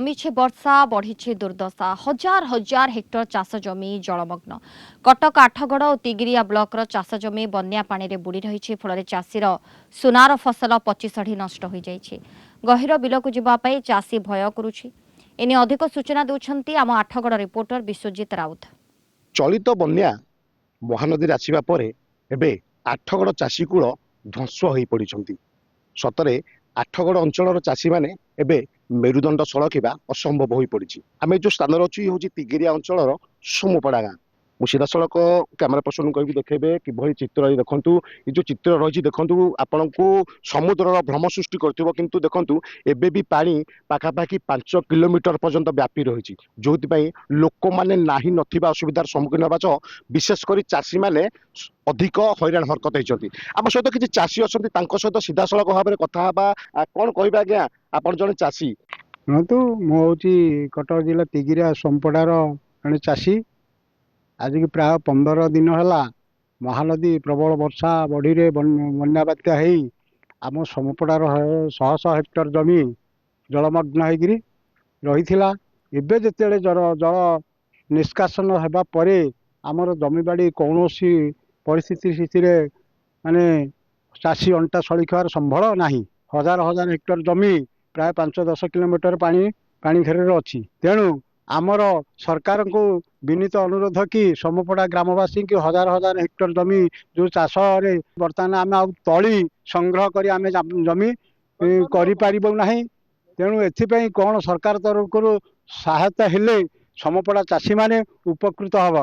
कमिछे वर्षा बढ़ी दुर्दशा हजार हजार हेक्टर चाष जमी जलमग्न कटक आठगड़ और तिगिरिया ब्लॉक चाष जमी बन्या पानी रे बुड़ी रही फल चाषीर सुनार फसल पचिशढ़ी नष्ट हो जाइए गहिर बिलक जावाई चाषी भय करुछि एने अधिक सूचना देउछंती आम आठगड़ रिपोर्टर विश्वजित राउत। चलित बन्या महानदी आसवा पर एबे आठगड़ चाषीकूल ध्वंस हो पड़ी सतरे आठगड़ अंचल चाषी मैंने एबे मेरुदंड सड़कवा असंभव हो पड़ी। आम जो स्थान अच्छी हूँ तिगिरिया अंचल सोमपड़ा गाँ मुझे सीधा सड़क कैमेरा पर्सन कह देखेबे कि चित्र देखु ये जो चित्र रही देखु आपण को समुद्र भ्रम सृष्टि करतु देखु एबे भी पानी पाखापाखि 5 किलोमीटर पर्यंत व्यापी रही जो लोक मैंने नाही नथिबा असुविधार सम्मुखीन होगा विशेषकर चाषी मैंने अधिक हैरान हरकत होती। आम सहित किसी चाषी अच्छा सहित सीधा सड़क भाव में कथा कौन कह आज्ञा आप जन चाषी शुणु मुझे कटक जिला तिगिरिया सोमपड़ार जड़े चाषी आज की प्राय 15 दिन है महानदी प्रबल वर्षा बढ़ी बन्या बात्या आम सोमपड़ार शह शह हेक्टर जमी जलमग्न हो रही जिते जल निष्कासन होगापर आमर जमीबाड़ी कौन परिस्थिति माने चाषी अंटा सड़ी खार संभल ना हजार हजार हेक्टर जमी प्राय 5-10 किलोमीटर पानी घेर अच्छी तेणु आमर सरकार को विनीत अनुरोध कि सोमपड़ा ग्रामवासी की हजार हजार हेक्टर जमी जो चाष बर्तमान आम तली संग्रह कर आम जमी करना तेणु एथि कौन सरकार तरफ सहायता हेले सोमपड़ा चाषी माने उपकृत हम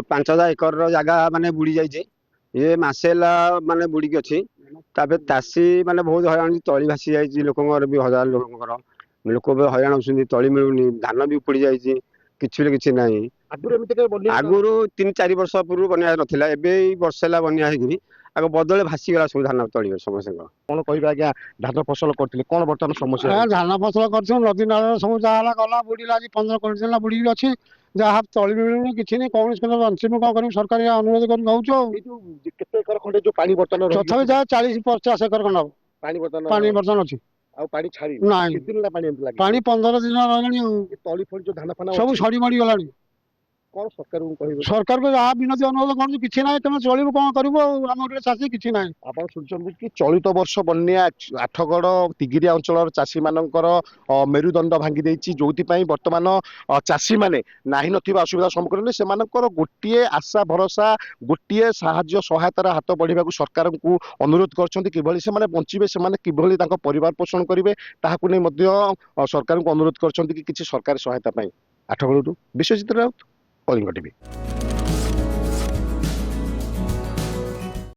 5,000 एकर जगह माने बुड़ी जाइए ये मसे माने बुड़ी अच्छी चाषी माने बहुत हईराण तली भासी जाइए लोक भी हजार लोक भी हईराण होती तली मिलूनी धान भी उपुड़ी जाइए कि ना आगुरी 3-4 वर्ष पूर्व बन्या नाला एवं वर्ष है बन्या आगे बदले भासीगला सब धान तली समस्त कौन कह आज्ञा धान फसल करते कौन बर्तमान समस्या धान फसल कर नदी नाल सब जहाँ गला बुड़ीला 15-20 दिन बुड़ी अच्छी जहाँ तली मिलूनी किसी नहीं कौन अंतिम कौन कर सरकार अनुरोध कर एकर खंडे जो पानी बर्तमान तथापि जहाँ 40-50 एकर खंड पानी पानी बर्तमान अच्छी पानी छाड़ी पानी 15 दिन रही तली फली जो धान फान सब सड़ी मड़ी गला कौन सरकार को जहाँ विनती अनुरोध कर कि ना तुम चलू कौन कर चाषी कि ना आप शुणुं कि चलित वर्ष बन्या आठगड़ तिगिरिया अंचल चाषी मानकर मेरुदंड भांगी जो बर्तमान चाषी मैंने नाही नथिबा असुविधा सम्मुखीन से गोटे आशा भरोसा गोटे साहाय्य सहायतार हाथ बढ़ा सरकार को अनुरोध कर बंचे से परिवार पोषण करेंगे सरकार को अनुरोध कर सरकारी सहायता आठगड़ विश्वजित राउत कलिंग टीवी।